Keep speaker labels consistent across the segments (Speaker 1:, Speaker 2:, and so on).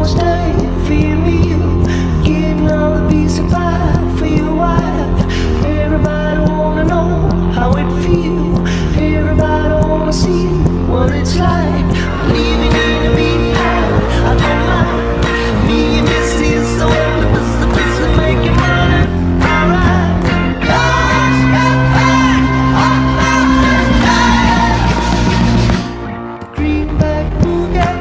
Speaker 1: almost died for your meal, getting all the piece of pie for your wife. Everybody wanna know how it feels. Everybody wanna see what it's like living in a big house. I don't mind being this is so the best of making money. Alright. Greenback Boogie.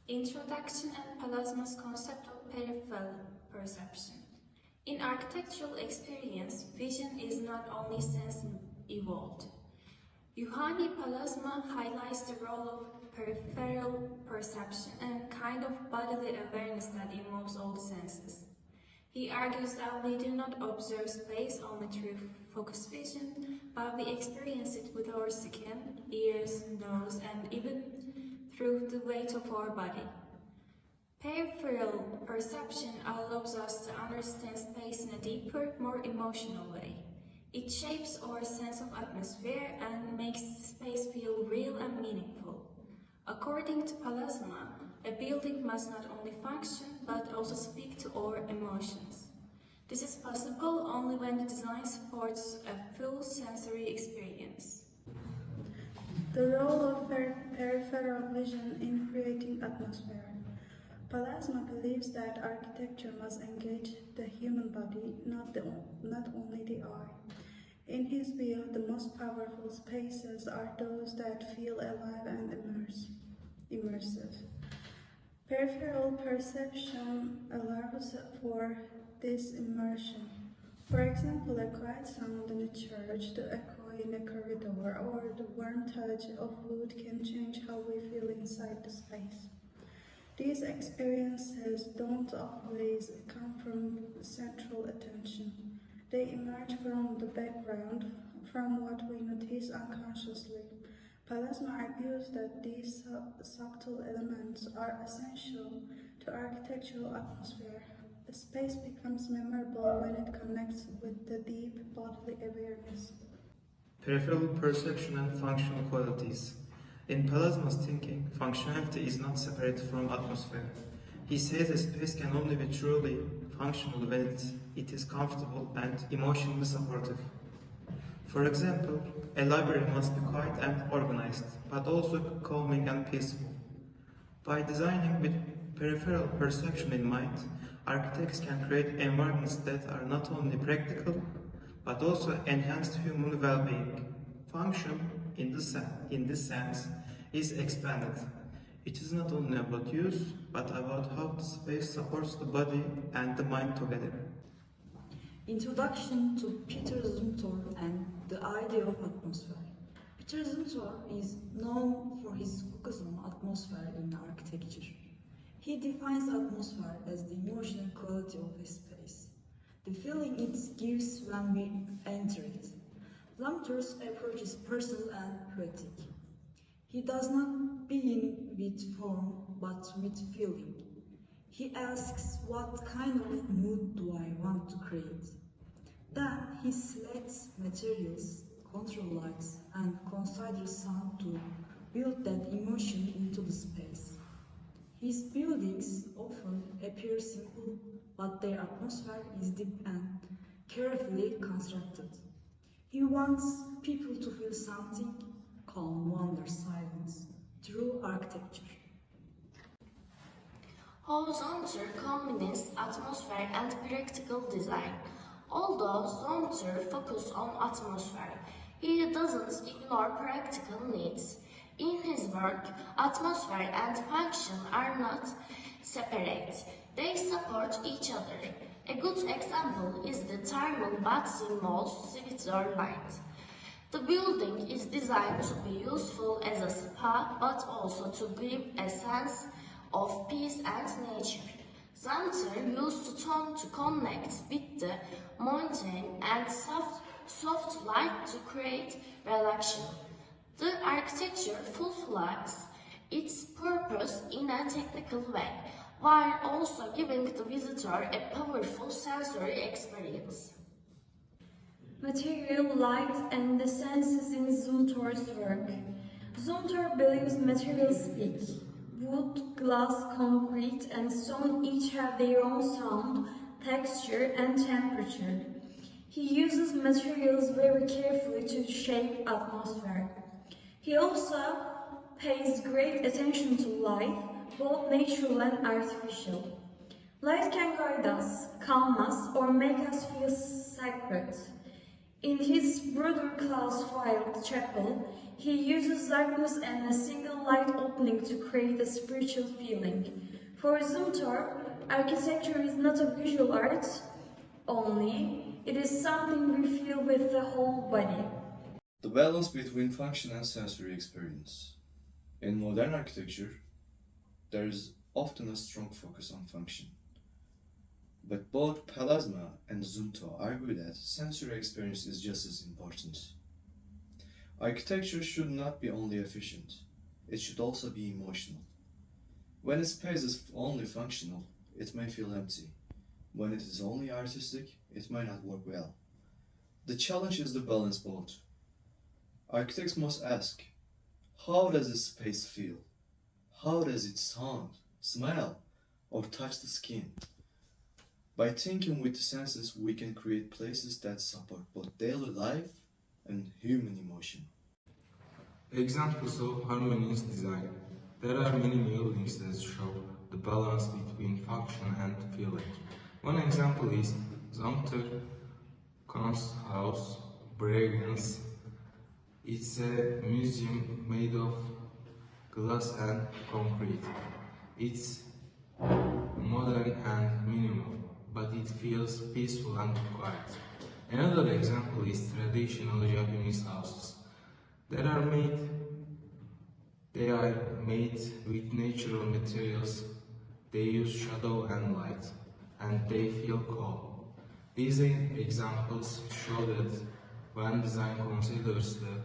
Speaker 2: Introduction and Plasma's concept of peripheral perception. In architectural experience, vision is not only sense evolved. Juhani Plasma highlights the role of peripheral perception and kind of bodily awareness that involves all the senses. He argues that we do not observe space only through focused vision, but we experience it with our skin, ears, nose, and even through the weight of our body. Peripheral perception allows us to understand space in a deeper, more emotional way. It shapes our sense of atmosphere and makes space feel real and meaningful. According to Plasma, a building must not only function but also speak to our emotions. This is possible only when the design supports a full sensory experience.
Speaker 3: The role of peripheral vision in creating atmosphere. Plasma believes that architecture must engage the human body, not only the eye. In his view, the most powerful spaces are those that feel alive and immersive. Peripheral perception allows for this immersion. For example, a quiet sound in a church, the echo in a corridor, or the warm touch of wood can change how we feel inside the space. These experiences don't always come from central attention. They emerge from the background, from what we notice unconsciously. Plasma argues that these subtle elements are essential to architectural atmosphere. A space becomes memorable when it connects with the deep bodily awareness.
Speaker 4: Peripheral perception and functional qualities. In Plasma's thinking, functionality is not separate from atmosphere. He says a space can only be truly functional when it is comfortable and emotionally supportive. For example, a library must be quiet and organized, but also calming and peaceful. By designing with peripheral perception in mind, architects can create environments that are not only practical, but also enhance human well-being. Function, in this sense, is expanded. It is not only about use, but about how the space supports the body and the mind together.
Speaker 5: Introduction to Peter Zumthor and the idea of atmosphere. Peter Zumthor is known for his focus on atmosphere in architecture. He defines atmosphere as the emotional quality of a space, the feeling it gives when we enter it. Zumthor's approach is personal and poetic. He does not begin with form, but with feeling. He asks, what kind of mood do I want to create? Then he selects materials, control lights, and considers sound to build that emotion into the space. His buildings often appear simple, but their atmosphere is deep and carefully constructed. He wants people to feel something, calm, wonder, silence, through architecture.
Speaker 2: Zumthor combines atmosphere and practical design. Although Zumthor focuses on atmosphere, he doesn't ignore practical needs. In his work, atmosphere and function are not separate. They support each other. A good example is the thermal baths in malls Switzerland. The building is designed to be useful as a spa, but also to give a sense of peace and nature. Zumthor used the tone to connect with the mountain and soft light to create relaxation. The architecture fulfills its purpose in a technical way, while also giving the visitor a powerful sensory experience.
Speaker 6: Material, light, and the senses in Zumthor's work. Zumthor believes materials speak. wood, glass, concrete, and stone each have their own sound, texture, and temperature. He uses materials very carefully to shape atmosphere. He also pays great attention to light, both natural and artificial. Light can guide us, calm us, or make us feel sacred. In his Brother Claus-fired chapel, he uses darkness and a single light opening to create a spiritual feeling. For Zumthor, architecture is not a visual art only, it is something we feel with the whole body.
Speaker 7: The balance between function and sensory experience. In modern architecture, there is often a strong focus on function. But both Pallasmaa and Zumthor argue that sensory experience is just as important. Architecture should not be only efficient, it should also be emotional. When a space is only functional, it may feel empty. When it is only artistic, it might not work well. The challenge is to balance both. Architects must ask, how does a space feel? How does it sound, smell, or touch the skin? By thinking with the senses, we can create places that support both daily life and human emotion.
Speaker 8: Examples of harmonious design. There are many buildings that show the balance between function and feeling. One example is Zumthor Kunsthaus Bregenz. It's a museum made of glass and concrete. It's modern and minimal, but it feels peaceful and quiet. Another example is traditional Japanese houses. They are made with natural materials. They use shadow and light, and they feel calm. These examples show that when design considers the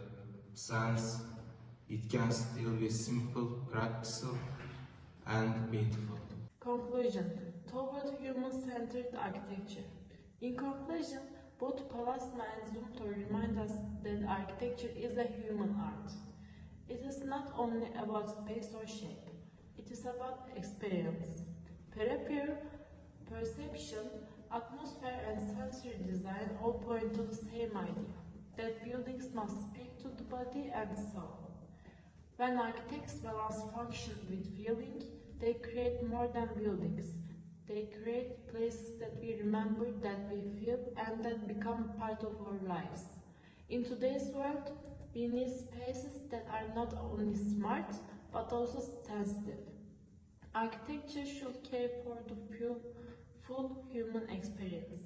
Speaker 8: sense, it can still be simple, practical, and beautiful.
Speaker 9: Conclusion. Toward human-centered architecture. In conclusion, both Pallasmaa and Zumthor remind us that architecture is a human art. It is not only about space or shape, it is about experience. Peripheral, perception, atmosphere, and sensory design all point to the same idea, that buildings must speak to the body and soul. When architects balance function with feeling, they create more than buildings. They create places that we remember, that we feel, and that become part of our lives. In today's world, we need spaces that are not only smart, but also sensitive. Architecture should care for the full human experience.